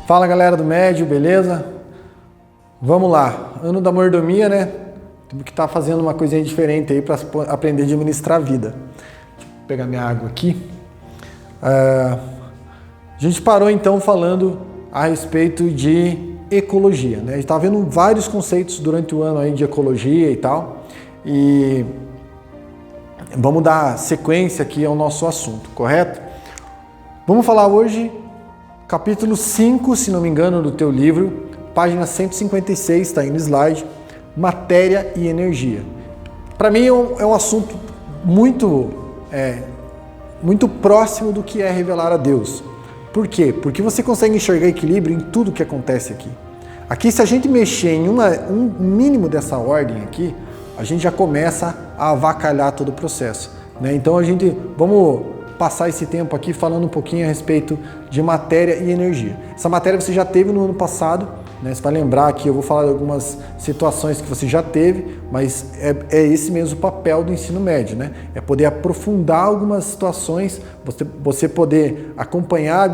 Fala galera do médio, beleza? Vamos lá, ano da mordomia, né? Temos que estar fazendo uma coisinha diferente aí para aprender a administrar a vida. Deixa eu pegar minha água aqui. A gente parou então falando a respeito de ecologia, né? A gente estava vendo vários conceitos durante o ano aí de ecologia e tal. E vamos dar sequência aqui ao nosso assunto, correto? Vamos falar hoje, capítulo 5, se não me engano, do teu livro, página 156, está aí no slide, matéria e energia. Para mim é um assunto muito próximo do que é revelar a Deus. Por quê? Porque você consegue enxergar equilíbrio em tudo que acontece aqui. Aqui, se a gente mexer em um mínimo dessa ordem aqui, a gente já começa a avacalhar todo o processo, né? Então vamos passar esse tempo aqui falando um pouquinho a respeito de matéria e energia. Essa matéria você já teve no ano passado, né? Você vai lembrar que eu vou falar de algumas situações que você já teve, mas é esse mesmo o papel do ensino médio, né? É poder aprofundar algumas situações, você poder acompanhar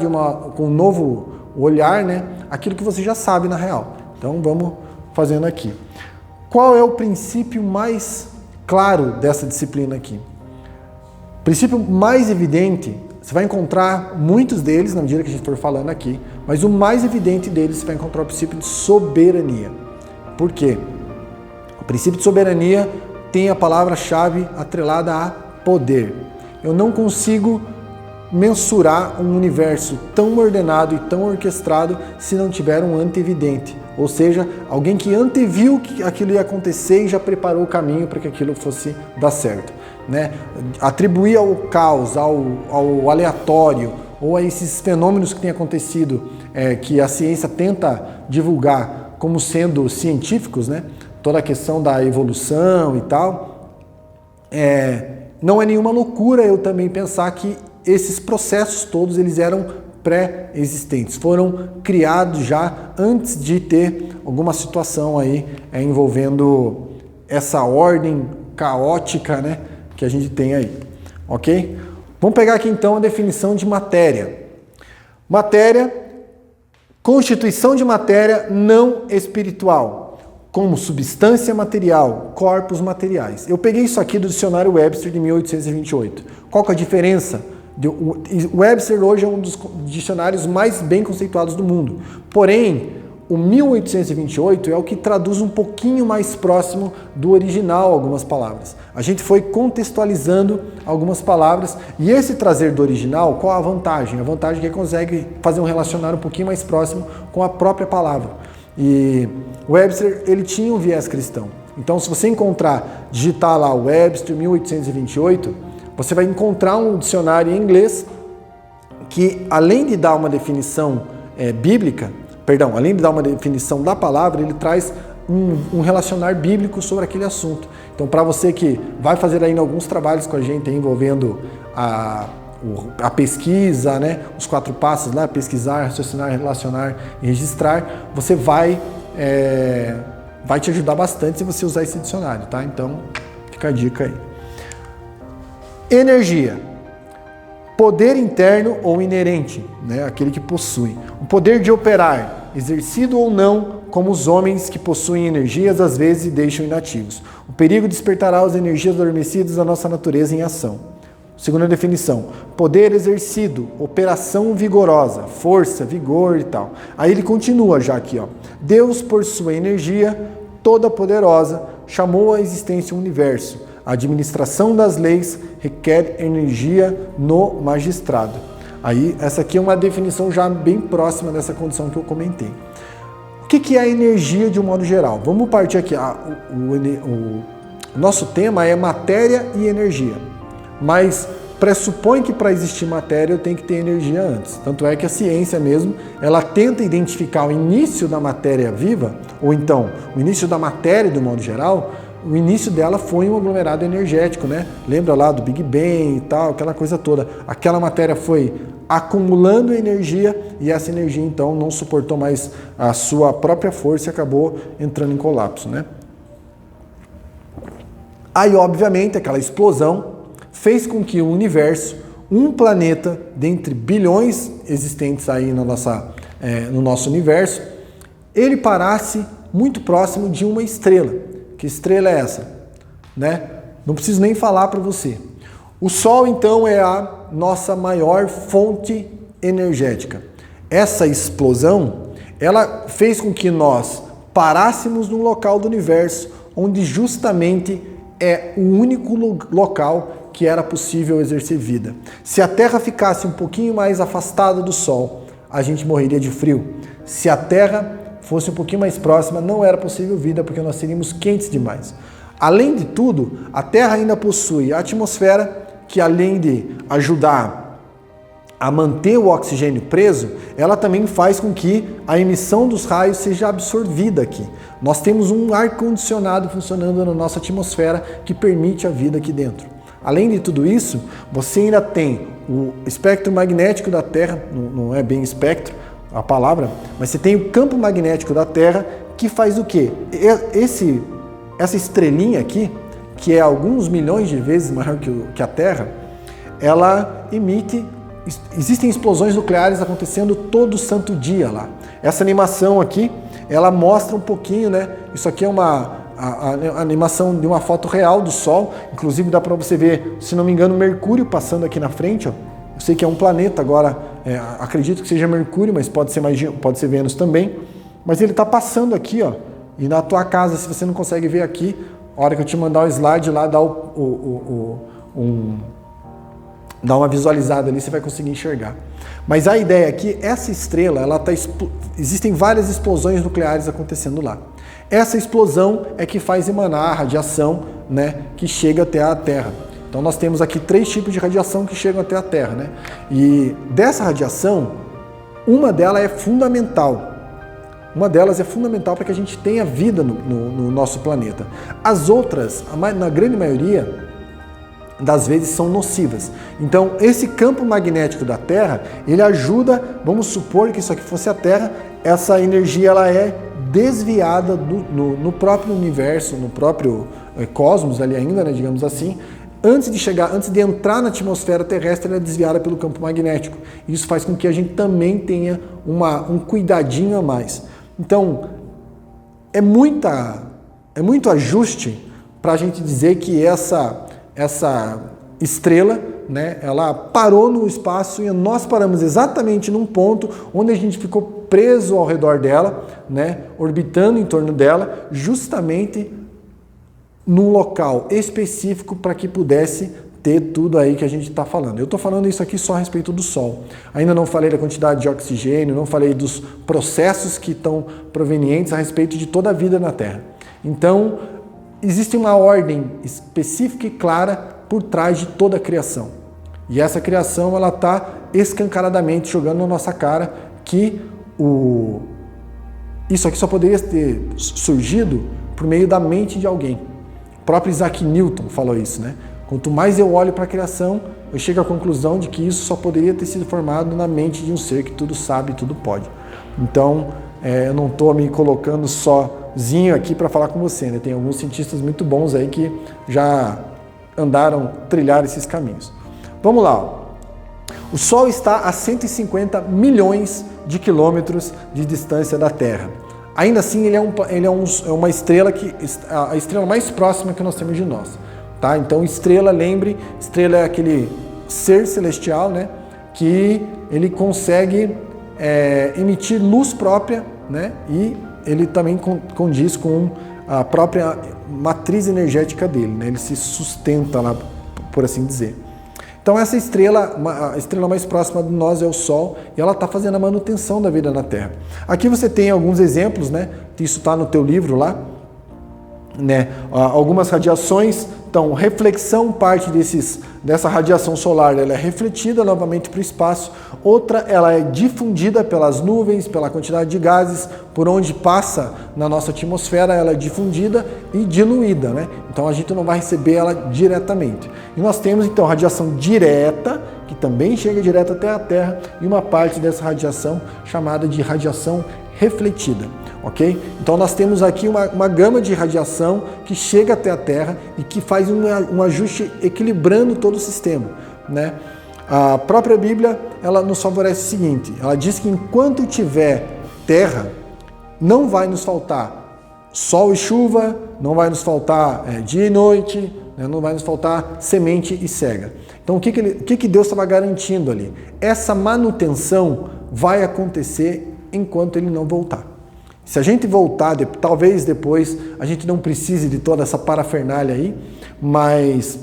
com um novo olhar, né? Aquilo que você já sabe na real. Então vamos fazendo aqui. Qual é o princípio mais claro dessa disciplina aqui? O princípio mais evidente, você vai encontrar muitos deles na medida que a gente for falando aqui, mas o mais evidente deles você vai encontrar o princípio de soberania. Por quê? O princípio de soberania tem a palavra-chave atrelada a poder. Eu não consigo mensurar um universo tão ordenado e tão orquestrado se não tiver um antevidente, ou seja, alguém que anteviu que aquilo ia acontecer e já preparou o caminho para que aquilo fosse dar certo, né? Atribuir ao caos, ao aleatório ou a esses fenômenos que têm acontecido, que a ciência tenta divulgar como sendo científicos, né? Toda a questão da evolução e tal, não é nenhuma loucura eu também pensar que esses processos todos eles eram pré-existentes, foram criados já antes de ter alguma situação aí envolvendo essa ordem caótica, né, que a gente tem aí, ok? Vamos pegar aqui então a definição de matéria. Matéria, constituição de matéria não espiritual, como substância material, corpos materiais. Eu peguei isso aqui do dicionário Webster de 1828. Qual que é a diferença? O Webster hoje é um dos dicionários mais bem conceituados do mundo. Porém, o 1828 é o que traduz um pouquinho mais próximo do original algumas palavras. A gente foi contextualizando algumas palavras e esse trazer do original, qual a vantagem? A vantagem é que consegue fazer um relacionar um pouquinho mais próximo com a própria palavra. E o Webster, ele tinha um viés cristão. Então, se você digitar lá o Webster 1828, você vai encontrar um dicionário em inglês que, além de dar uma definição bíblica, além de dar uma definição da palavra, ele traz um relacionar bíblico sobre aquele assunto. Então, para você que vai fazer ainda alguns trabalhos com a gente envolvendo a pesquisa, né, os 4 passos lá, pesquisar, raciocinar, relacionar e registrar, você vai te ajudar bastante se você usar esse dicionário, tá? Então, fica a dica aí. Energia, poder interno ou inerente, né? Aquele que possui. O poder de operar, exercido ou não, como os homens que possuem energias às vezes deixam inativos. O perigo despertará as energias adormecidas da nossa natureza em ação. Segunda definição, poder exercido, operação vigorosa, força, vigor e tal. Aí ele continua já aqui, ó. Deus, por sua energia toda poderosa, chamou à existência o universo. A administração das leis requer energia no magistrado. Aí, essa aqui é uma definição já bem próxima dessa condição que eu comentei. O que é a energia de um modo geral? Vamos partir aqui. O nosso tema é matéria e energia. Mas pressupõe que para existir matéria eu tenho que ter energia antes. Tanto é que a ciência mesmo, ela tenta identificar o início da matéria viva, ou então o início da matéria de um modo geral. O início dela foi um aglomerado energético, né? Lembra lá do Big Bang e tal, aquela coisa toda. Aquela matéria foi acumulando energia e essa energia então não suportou mais a sua própria força e acabou entrando em colapso, né? Aí, obviamente, aquela explosão fez com que o universo, um planeta dentre bilhões existentes aí na nossa no nosso universo, ele parasse muito próximo de uma estrela. Que estrela é essa? Né? Não preciso nem falar para você. O Sol, então, é a nossa maior fonte energética. Essa explosão, ela fez com que nós parássemos num local do universo onde justamente é o único local que era possível exercer vida. Se a Terra ficasse um pouquinho mais afastada do Sol, a gente morreria de frio. Se a Terra fosse um pouquinho mais próxima, não era possível vida, porque nós seríamos quentes demais. Além de tudo, a Terra ainda possui a atmosfera, que além de ajudar a manter o oxigênio preso, ela também faz com que a emissão dos raios seja absorvida aqui. Nós temos um ar-condicionado funcionando na nossa atmosfera que permite a vida aqui dentro. Além de tudo isso, você ainda tem o espectro magnético da Terra, não é bem espectro a palavra, mas você tem o campo magnético da Terra que faz o quê? Essa estrelinha aqui, que é alguns milhões de vezes maior que a Terra, ela emite. Existem explosões nucleares acontecendo todo santo dia lá. Essa animação aqui, ela mostra um pouquinho, né? Isso aqui é a animação de uma foto real do Sol. Inclusive dá para você ver, se não me engano, Mercúrio passando aqui na frente. Ó. Eu sei que é um planeta agora, acredito que seja Mercúrio, mas pode ser Vênus também. Mas ele está passando aqui, ó. E na tua casa, se você não consegue ver aqui, a hora que eu te mandar o slide lá, dá uma visualizada ali, você vai conseguir enxergar. Mas a ideia é que essa estrela, existem várias explosões nucleares acontecendo lá. Essa explosão é que faz emanar a radiação, né, que chega até a Terra. Então nós temos aqui 3 tipos de radiação que chegam até a Terra, né? E dessa radiação, uma delas é fundamental. Uma delas é fundamental para que a gente tenha vida no nosso planeta. As outras, na grande maioria das vezes, são nocivas. Então, esse campo magnético da Terra, ele ajuda, vamos supor que isso aqui fosse a Terra, essa energia ela é desviada no próprio universo, no próprio cosmos ali ainda, né, digamos assim. Antes de entrar na atmosfera terrestre, ela é desviada pelo campo magnético. Isso faz com que a gente também tenha um cuidadinho a mais. Então, é muito ajuste para a gente dizer que essa estrela, né, ela parou no espaço e nós paramos exatamente num ponto onde a gente ficou preso ao redor dela, né, orbitando em torno dela, justamente num local específico para que pudesse ter tudo aí que a gente está falando. Eu estou falando isso aqui só a respeito do Sol. Ainda não falei da quantidade de oxigênio, não falei dos processos que estão provenientes a respeito de toda a vida na Terra. Então, existe uma ordem específica e clara por trás de toda a criação. E essa criação, ela está escancaradamente jogando na nossa cara que isso aqui só poderia ter surgido por meio da mente de alguém. O próprio Isaac Newton falou isso, né? Quanto mais eu olho para a criação, eu chego à conclusão de que isso só poderia ter sido formado na mente de um ser que tudo sabe e tudo pode. Então, eu não estou me colocando sozinho aqui para falar com você, né? Tem alguns cientistas muito bons aí que já trilharam esses caminhos. Vamos lá. Ó. O Sol está a 150 milhões de quilômetros de distância da Terra. Ainda assim, ele é uma estrela a estrela mais próxima que nós temos de nós. Tá? Então, estrela é aquele ser celestial, né, que ele consegue emitir luz própria, né, e ele também condiz com a própria matriz energética dele, né, ele se sustenta lá, por assim dizer. Então, essa estrela, a estrela mais próxima de nós é o Sol, e ela está fazendo a manutenção da vida na Terra. Aqui você tem alguns exemplos, né, isso está no teu livro lá, né, algumas radiações. Então, reflexão, parte dessa radiação solar, ela é refletida novamente para o espaço. Outra, ela é difundida pelas nuvens, pela quantidade de gases, por onde passa na nossa atmosfera, ela é difundida e diluída, né? Então, a gente não vai receber ela diretamente. E nós temos, então, radiação direta, que também chega direto até a Terra, e uma parte dessa radiação chamada de radiação refletida, ok? Então nós temos aqui uma gama de radiação que chega até a Terra e que faz um ajuste equilibrando todo o sistema, né? A própria Bíblia, ela nos favorece o seguinte, ela diz que enquanto tiver terra, não vai nos faltar sol e chuva, não vai nos faltar dia e noite, né? Não vai nos faltar semente e cega. Então o que Deus estava garantindo ali? Essa manutenção vai acontecer enquanto ele não voltar. Se a gente voltar, talvez depois a gente não precise de toda essa parafernália aí, mas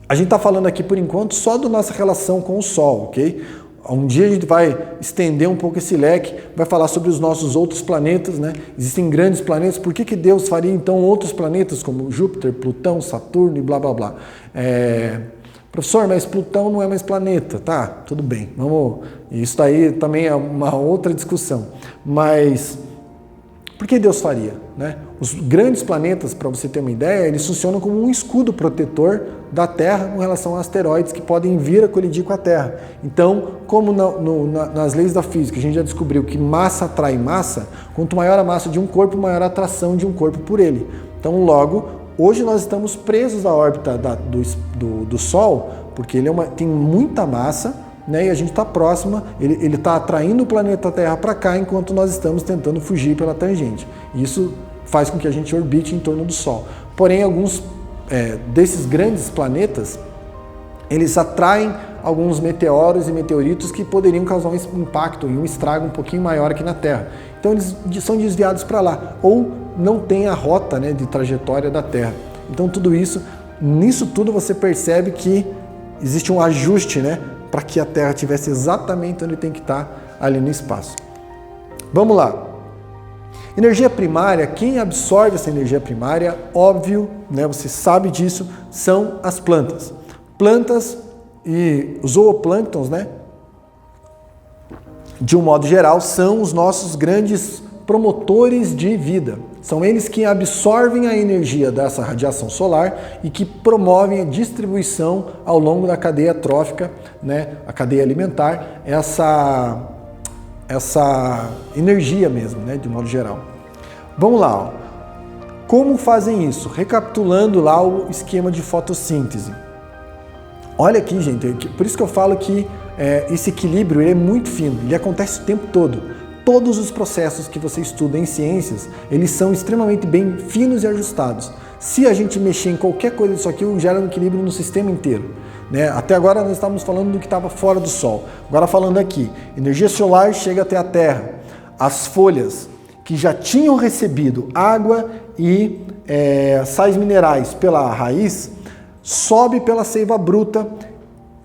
a gente está falando aqui por enquanto só da nossa relação com o Sol, ok? Um dia a gente vai estender um pouco esse leque, vai falar sobre os nossos outros planetas, né? Existem grandes planetas, por que Deus faria então outros planetas como Júpiter, Plutão, Saturno e blá blá blá? Professor, mas Plutão não é mais planeta, tá? Tudo bem, vamos. Isso daí também é uma outra discussão. Mas por que Deus faria, né? Os grandes planetas, para você ter uma ideia, eles funcionam como um escudo protetor da Terra com relação a asteroides que podem vir a colidir com a Terra. Então, como nas leis da física a gente já descobriu que massa atrai massa, quanto maior a massa de um corpo, maior a atração de um corpo por ele. Então, logo, hoje nós estamos presos à órbita do Sol, porque ele tem muita massa, né, e a gente está próxima, ele está atraindo o planeta Terra para cá, enquanto nós estamos tentando fugir pela tangente. Isso faz com que a gente orbite em torno do Sol. Porém, alguns desses grandes planetas, eles atraem alguns meteoros e meteoritos que poderiam causar um impacto e um estrago um pouquinho maior aqui na Terra. Então eles são desviados para lá, ou não tem a rota, né, de trajetória da Terra. Então nisso tudo você percebe que existe um ajuste, né, para que a Terra estivesse exatamente onde tem que estar, ali no espaço. Vamos lá. Energia primária, quem absorve essa energia primária, óbvio, né, você sabe disso, são as plantas. Plantas e zooplânctons, né, de um modo geral, são os nossos grandes promotores de vida. São eles que absorvem a energia dessa radiação solar e que promovem a distribuição ao longo da cadeia trófica, né, a cadeia alimentar, essa energia mesmo, né, de modo geral. Vamos lá, ó. Como fazem isso? Recapitulando lá o esquema de fotossíntese. Olha aqui, gente, por isso que eu falo que esse equilíbrio é muito fino, ele acontece o tempo todo. Todos os processos que você estuda em ciências, eles são extremamente bem finos e ajustados. Se a gente mexer em qualquer coisa disso aqui, gera um equilíbrio no sistema inteiro, né? Até agora nós estávamos falando do que estava fora do Sol. Agora falando aqui, energia solar chega até a Terra. As folhas que já tinham recebido água e sais minerais pela raiz, sobe pela seiva bruta.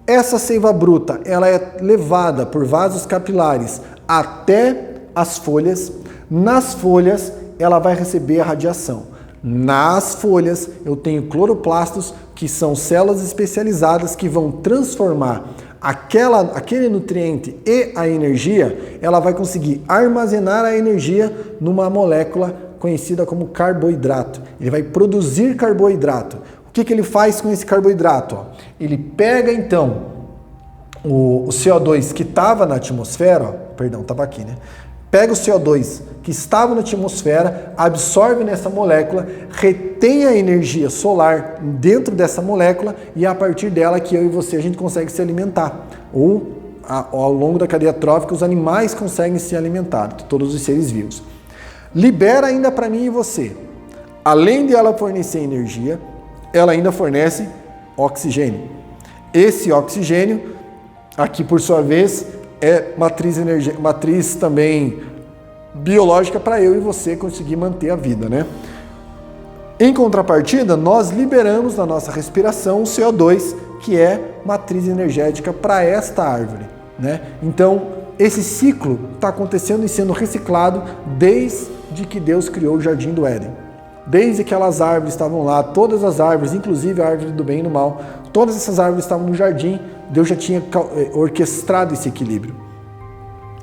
Essa seiva bruta, ela é levada por vasos capilares até as folhas. Nas folhas, ela vai receber a radiação. Nas folhas, eu tenho cloroplastos, que são células especializadas que vão transformar aquele nutriente e a energia, ela vai conseguir armazenar a energia numa molécula conhecida como carboidrato. Ele vai produzir carboidrato. O que ele faz com esse carboidrato? Ele pega então o CO2 que estava na atmosfera, estava aqui, né? Pega o CO2 que estava na atmosfera, absorve nessa molécula, retém a energia solar dentro dessa molécula e é a partir dela que eu e você a gente consegue se alimentar. Ou ao longo da cadeia trófica os animais conseguem se alimentar, todos os seres vivos. Libera ainda para mim e você. Além de ela fornecer energia, ela ainda fornece oxigênio. Esse oxigênio, aqui por sua vez, é matriz também biológica para eu e você conseguir manter a vida, né? Em contrapartida, nós liberamos na nossa respiração o CO2, que é matriz energética para esta árvore, né? Então, esse ciclo está acontecendo e sendo reciclado desde que Deus criou o Jardim do Éden. Desde que aquelas árvores estavam lá, todas as árvores, inclusive a árvore do bem e do mal, todas essas árvores estavam no jardim, Deus já tinha orquestrado esse equilíbrio.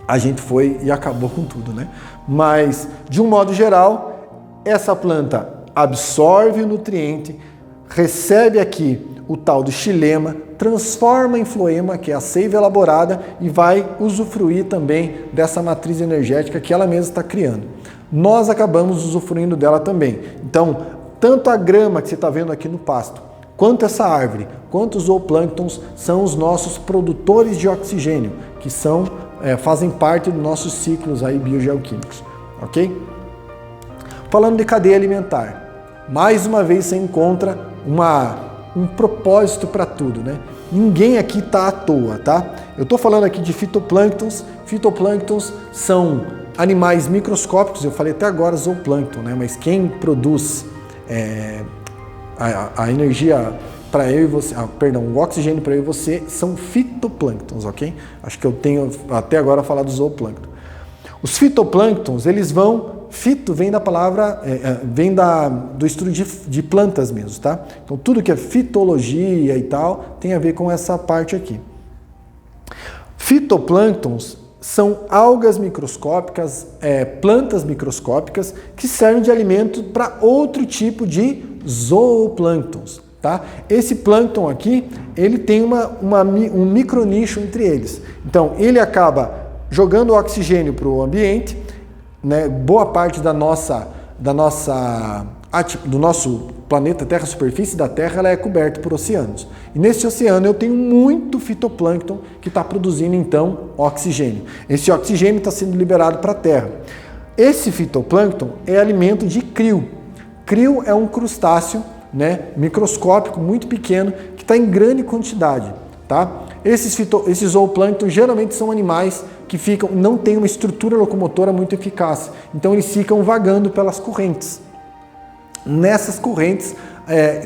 A gente foi e acabou com tudo, né? Mas, de um modo geral, essa planta absorve o nutriente, recebe aqui o tal do xilema, transforma em floema, que é a seiva elaborada, e vai usufruir também dessa matriz energética que ela mesma está criando. Nós acabamos usufruindo dela também. Então, tanto a grama que você está vendo aqui no pasto, quanto essa árvore, quanto os zooplânctons são os nossos produtores de oxigênio, que fazem parte dos nossos ciclos aí biogeoquímicos, ok? Falando de cadeia alimentar, mais uma vez você encontra um propósito para tudo, né? Ninguém aqui está à toa, tá? Eu estou falando aqui de fitoplânctons. Fitoplânctons são animais microscópicos, eu falei até agora zooplâncton, né? Mas quem produz a energia para eu e você, o oxigênio para eu e você são fitoplânctons, ok? Acho que eu tenho até agora falado do zooplâncton. Os fitoplânctons, eles fito vem da palavra, do estudo de plantas mesmo, tá? Então tudo que é fitologia e tal tem a ver com essa parte aqui. Fitoplânctons são algas microscópicas, plantas microscópicas que servem de alimento para outro tipo de zooplânctons, tá? Esse plâncton aqui, ele tem um micronicho entre eles. Então ele acaba jogando oxigênio para o ambiente, né? Boa parte do nosso planeta Terra, a superfície da Terra, ela é coberta por oceanos. E nesse oceano eu tenho muito fitoplâncton que está produzindo então oxigênio. Esse oxigênio está sendo liberado para a Terra. Esse fitoplâncton é alimento de krill. Krill é um crustáceo, né, microscópico, muito pequeno, que está em grande quantidade, tá? Esses zooplâncton geralmente são animais que não têm uma estrutura locomotora muito eficaz, então eles ficam vagando pelas correntes. Nessas correntes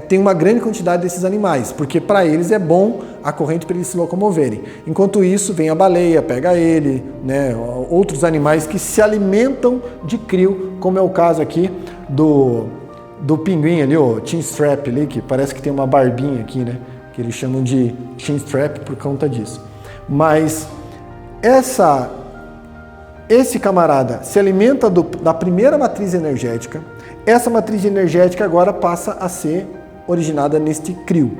tem uma grande quantidade desses animais, porque para eles é bom a corrente para eles se locomoverem. Enquanto isso, vem a baleia, pega ele, né, outros animais que se alimentam de krill, como é o caso aqui do pinguim ali, o chinstrap ali, que parece que tem uma barbinha aqui, né, que eles chamam de chinstrap por conta disso. Mas esse camarada se alimenta da primeira matriz energética. Essa matriz energética agora passa a ser originada neste krill.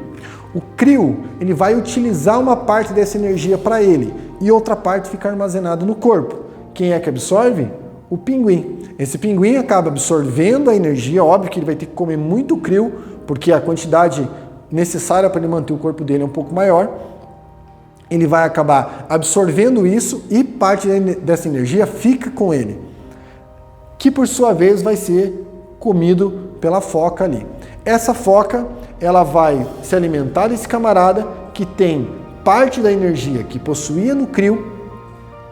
O krill, ele vai utilizar uma parte dessa energia para ele e outra parte fica armazenada no corpo. Quem é que absorve? O pinguim. Esse pinguim acaba absorvendo a energia, óbvio que ele vai ter que comer muito krill, porque a quantidade necessária para ele manter o corpo dele é um pouco maior. Ele vai acabar absorvendo isso e parte dessa energia fica com ele, que por sua vez vai ser comido pela foca ali. Essa foca, ela vai se alimentar desse camarada que tem parte da energia que possuía no krill,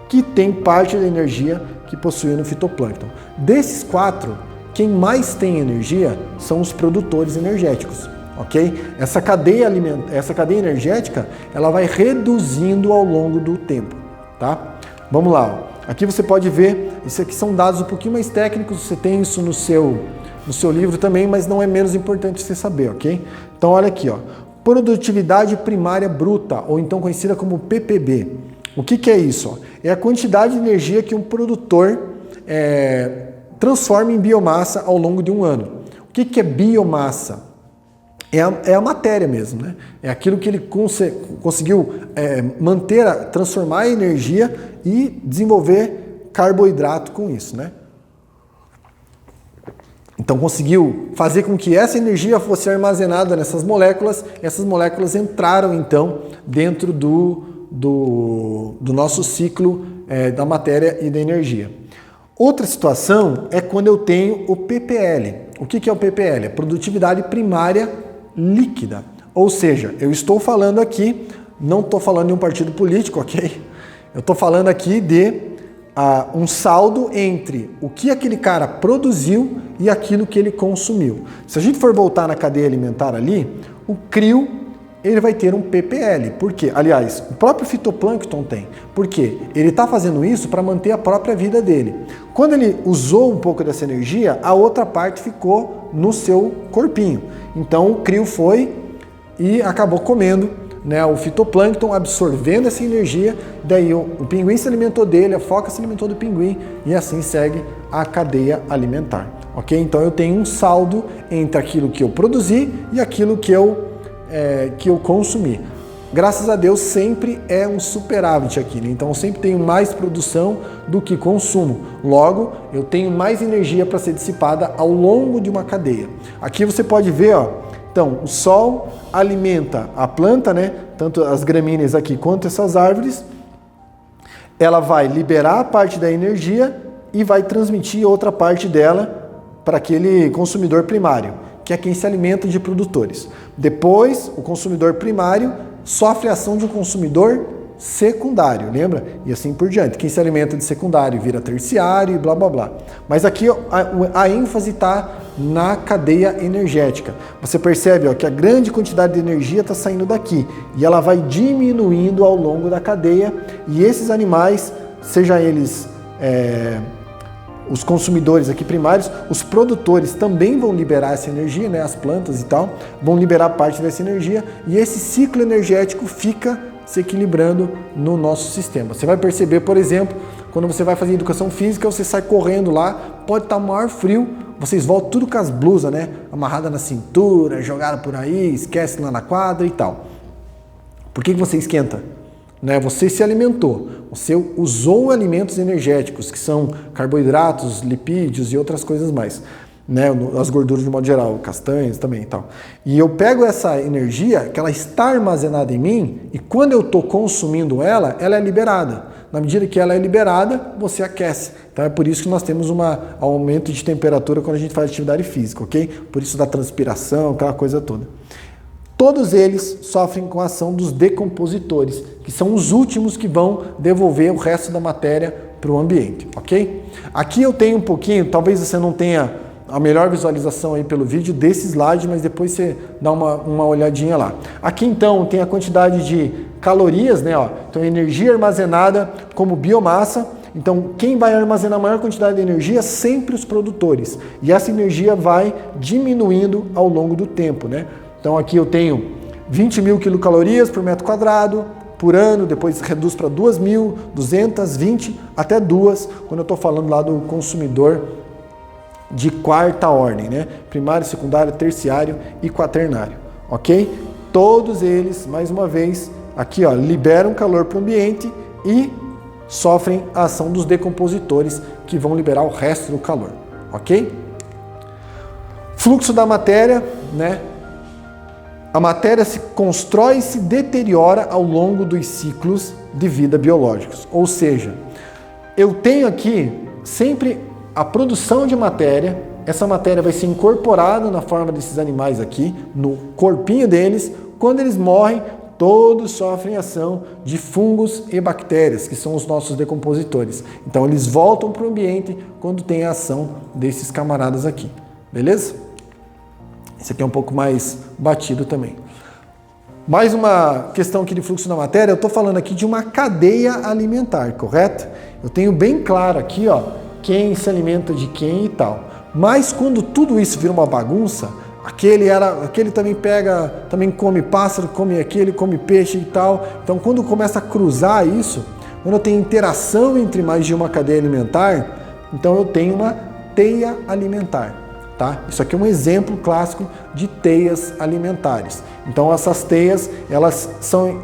que tem parte da energia que possuía no fitoplâncton. Desses quatro, quem mais tem energia são os produtores energéticos, ok? Essa cadeia energética, ela vai reduzindo ao longo do tempo, tá? Vamos lá, ó. Aqui você pode ver, isso aqui são dados um pouquinho mais técnicos, você tem isso no seu livro também, mas não é menos importante você saber, ok? Então olha aqui, ó, produtividade primária bruta, ou então conhecida como PPB. O que é isso? Ó? É a quantidade de energia que um produtor transforma em biomassa ao longo de um ano. O que é biomassa? É a matéria mesmo, né? É aquilo que ele conseguiu transformar a energia e desenvolver carboidrato com isso, né? Então conseguiu fazer com que essa energia fosse armazenada nessas moléculas, essas moléculas entraram então dentro do nosso ciclo da matéria e da energia. Outra situação é quando eu tenho o PPL. O que é o PPL? É produtividade primária líquida. Ou seja, eu estou falando aqui, não estou falando de um partido político, ok? Eu estou falando aqui de um saldo entre o que aquele cara produziu e aquilo que ele consumiu. Se a gente for voltar na cadeia alimentar ali, o krill, ele vai ter um PPL. Por quê? Aliás, o próprio fitoplâncton tem. Por quê? Ele está fazendo isso para manter a própria vida dele. Quando ele usou um pouco dessa energia, a outra parte ficou no seu corpinho. Então o krill foi e acabou comendo, né, o fitoplâncton, absorvendo essa energia, daí o pinguim se alimentou dele, a foca se alimentou do pinguim e assim segue a cadeia alimentar. Ok? Então eu tenho um saldo entre aquilo que eu produzi e aquilo que eu consumi. Graças a Deus sempre é um superávit aqui, né? Então eu sempre tenho mais produção do que consumo. Logo, eu tenho mais energia para ser dissipada ao longo de uma cadeia. Aqui você pode ver, ó, Então, o sol alimenta a planta, né? Tanto as gramíneas aqui quanto essas árvores. Ela vai liberar a parte da energia e vai transmitir outra parte dela para aquele consumidor primário, que é quem se alimenta de produtores. Depois, o consumidor primário sofre a ação de um consumidor secundário, lembra? E assim por diante. Quem se alimenta de secundário vira terciário e blá blá blá. Mas aqui a ênfase está na cadeia energética. Você percebe, ó, que a grande quantidade de energia está saindo daqui e ela vai diminuindo ao longo da cadeia, e esses animais, seja eles os consumidores aqui primários, os produtores também vão liberar essa energia, né? As plantas e tal, vão liberar parte dessa energia, e esse ciclo energético fica se equilibrando no nosso sistema. Você vai perceber, por exemplo, quando você vai fazer educação física, você sai correndo lá, pode estar o maior frio, vocês voltam tudo com as blusas, né? Amarrada na cintura, jogada por aí, esquece lá na quadra e tal. Por que você esquenta? Né? Você se alimentou, você usou alimentos energéticos, que são carboidratos, lipídios e outras coisas mais. Né, as gorduras de modo geral, castanhas também e tal. E eu pego essa energia, que ela está armazenada em mim, e quando eu estou consumindo ela, ela é liberada. Na medida que ela é liberada, você aquece. Então é por isso que nós temos um aumento de temperatura quando a gente faz atividade física, ok? Por isso da transpiração, aquela coisa toda. Todos eles sofrem com a ação dos decompositores, que são os últimos que vão devolver o resto da matéria para o ambiente, ok? Aqui eu tenho um pouquinho, talvez você não tenha a melhor visualização aí pelo vídeo desse slide, mas depois você dá uma olhadinha lá. Aqui então tem a quantidade de calorias, né? Ó. Então energia armazenada como biomassa. Então quem vai armazenar a maior quantidade de energia? Sempre os produtores. E essa energia vai diminuindo ao longo do tempo, né? Então aqui eu tenho 20 mil quilocalorias por metro quadrado por ano, depois reduz para 2.220 até 2, quando eu estou falando lá do consumidor de quarta ordem, né? Primário, secundário, terciário e quaternário, ok? Todos eles, mais uma vez, aqui ó, liberam calor para o ambiente e sofrem a ação dos decompositores, que vão liberar o resto do calor, ok? Fluxo da matéria, né? A matéria se constrói e se deteriora ao longo dos ciclos de vida biológicos, ou seja, eu tenho aqui sempre a produção de matéria, essa matéria vai ser incorporada na forma desses animais aqui, no corpinho deles. Quando eles morrem, todos sofrem ação de fungos e bactérias, que são os nossos decompositores. Então eles voltam para o ambiente quando tem a ação desses camaradas aqui, beleza? Esse aqui é um pouco mais batido também. Mais uma questão aqui de fluxo da matéria, eu estou falando aqui de uma cadeia alimentar, correto? Eu tenho bem claro aqui, ó, quem se alimenta de quem e tal. Mas quando tudo isso vira uma bagunça, aquele também come pássaro, come aquele, come peixe e tal. Então quando começa a cruzar isso, quando eu tenho interação entre mais de uma cadeia alimentar, então eu tenho uma teia alimentar. Tá? Isso aqui é um exemplo clássico de teias alimentares. Então essas teias, elas são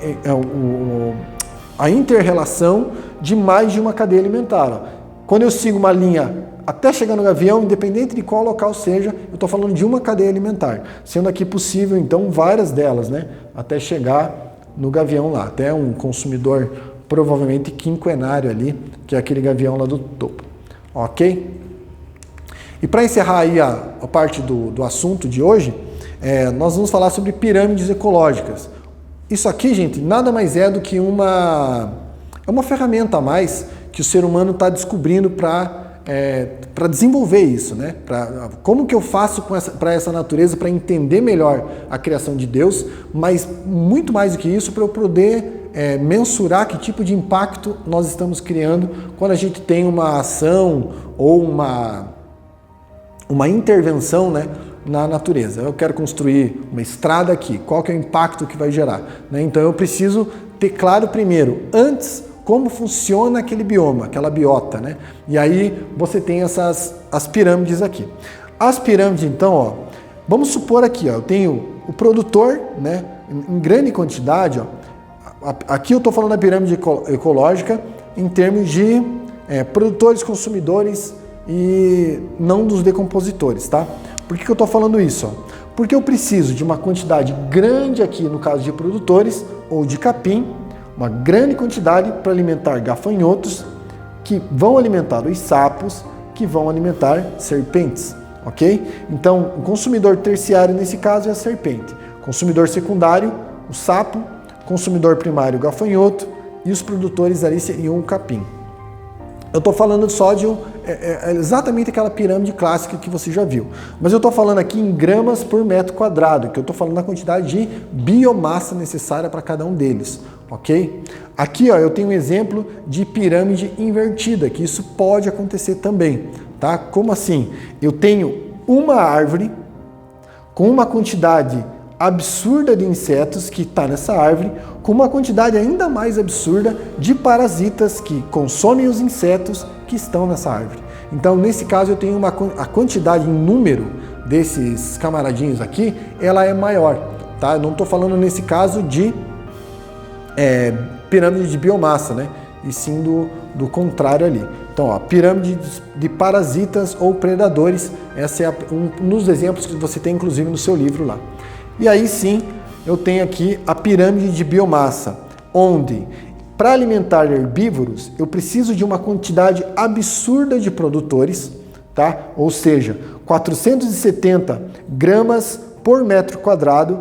a inter-relação de mais de uma cadeia alimentar. Ó. Quando eu sigo uma linha até chegar no gavião, independente de qual local seja, eu estou falando de uma cadeia alimentar, sendo aqui possível, então, várias delas, né? Até chegar no gavião lá, até um consumidor provavelmente quinquenário ali, que é aquele gavião lá do topo. Ok? E para encerrar aí a parte do assunto de hoje, nós vamos falar sobre pirâmides ecológicas. Isso aqui, gente, nada mais é do que uma ferramenta a mais que o ser humano está descobrindo para desenvolver isso, né? Como que eu faço para essa natureza, para entender melhor a criação de Deus, mas muito mais do que isso, para eu poder mensurar que tipo de impacto nós estamos criando quando a gente tem uma ação ou uma intervenção, né, na natureza. Eu quero construir uma estrada aqui, qual que é o impacto que vai gerar? Né? Então eu preciso ter claro primeiro, antes, como funciona aquele bioma, aquela biota, né? E aí você tem as pirâmides aqui. As pirâmides, então, ó, vamos supor aqui, ó, eu tenho o produtor, né, em grande quantidade, ó, aqui eu estou falando da pirâmide ecológica em termos de produtores, consumidores e não dos decompositores, tá? Por que eu estou falando isso? Ó? Porque eu preciso de uma quantidade grande aqui, no caso de produtores, ou de capim, uma grande quantidade para alimentar gafanhotos, que vão alimentar os sapos, que vão alimentar serpentes, ok? Então, o consumidor terciário, nesse caso, é a serpente. Consumidor secundário, o sapo. Consumidor primário, o gafanhoto. E os produtores ali seriam o capim. Eu estou falando só de exatamente aquela pirâmide clássica que você já viu. Mas eu estou falando aqui em gramas por metro quadrado, que eu estou falando da quantidade de biomassa necessária para cada um deles, ok? Aqui ó, eu tenho um exemplo de pirâmide invertida, que isso pode acontecer também, tá? Como assim? Eu tenho uma árvore com uma quantidade absurda de insetos que está nessa árvore, com uma quantidade ainda mais absurda de parasitas que consomem os insetos que estão nessa árvore. Então, nesse caso, eu tenho a quantidade em número desses camaradinhos aqui, ela é maior, tá? Eu não estou falando nesse caso de pirâmide de biomassa, né? E sim do contrário ali. Então, ó, pirâmide de parasitas ou predadores, essa é um dos exemplos que você tem, inclusive, no seu livro lá. E aí sim, eu tenho aqui a pirâmide de biomassa, onde, para alimentar herbívoros, eu preciso de uma quantidade absurda de produtores, tá? Ou seja, 470 gramas por metro quadrado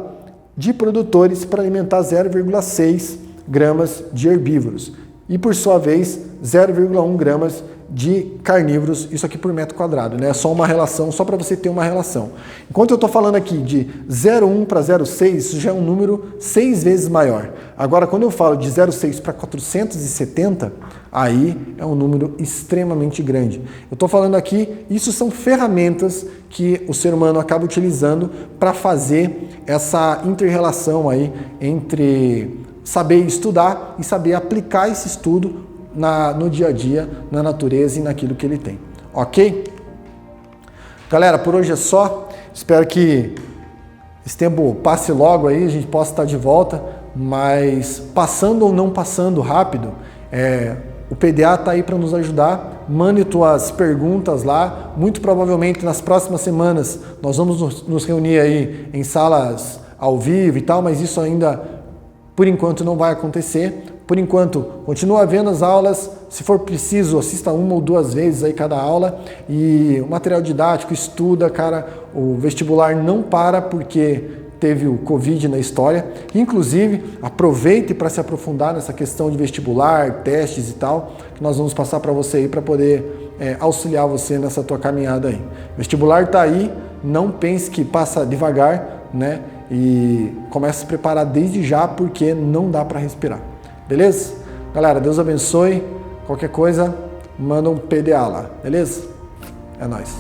de produtores para alimentar 0,6 gramas de herbívoros. E, por sua vez, 0,1 gramas de carnívoros, isso aqui por metro quadrado, né? É só uma relação, só para você ter uma relação. Enquanto eu estou falando aqui de 0,1 para 0,6, isso já é um número 6 vezes maior. Agora, quando eu falo de 0,6 para 470, aí é um número extremamente grande. Eu estou falando aqui, isso são ferramentas que o ser humano acaba utilizando para fazer essa inter-relação aí entre saber estudar e saber aplicar esse estudo no dia a dia, na natureza e naquilo que ele tem. Ok? Galera, por hoje é só. Espero que esse tempo passe logo aí, a gente possa estar de volta, mas passando ou não passando rápido, o PDA está aí para nos ajudar. Mande tuas perguntas lá. Muito provavelmente nas próximas semanas nós vamos nos reunir aí em salas ao vivo e tal, mas isso ainda por enquanto não vai acontecer. Por enquanto, continua vendo as aulas, se for preciso, assista 1 ou 2 vezes aí cada aula, e o material didático, estuda, cara, o vestibular não para porque teve o Covid na história. Inclusive, aproveite para se aprofundar nessa questão de vestibular, testes e tal, que nós vamos passar para você aí para poder auxiliar você nessa tua caminhada aí. O vestibular está aí, não pense que passa devagar, né? E comece a se preparar desde já, porque não dá para respirar. Beleza? Galera, Deus abençoe. Qualquer coisa, manda um PDA lá. Beleza? É nóis.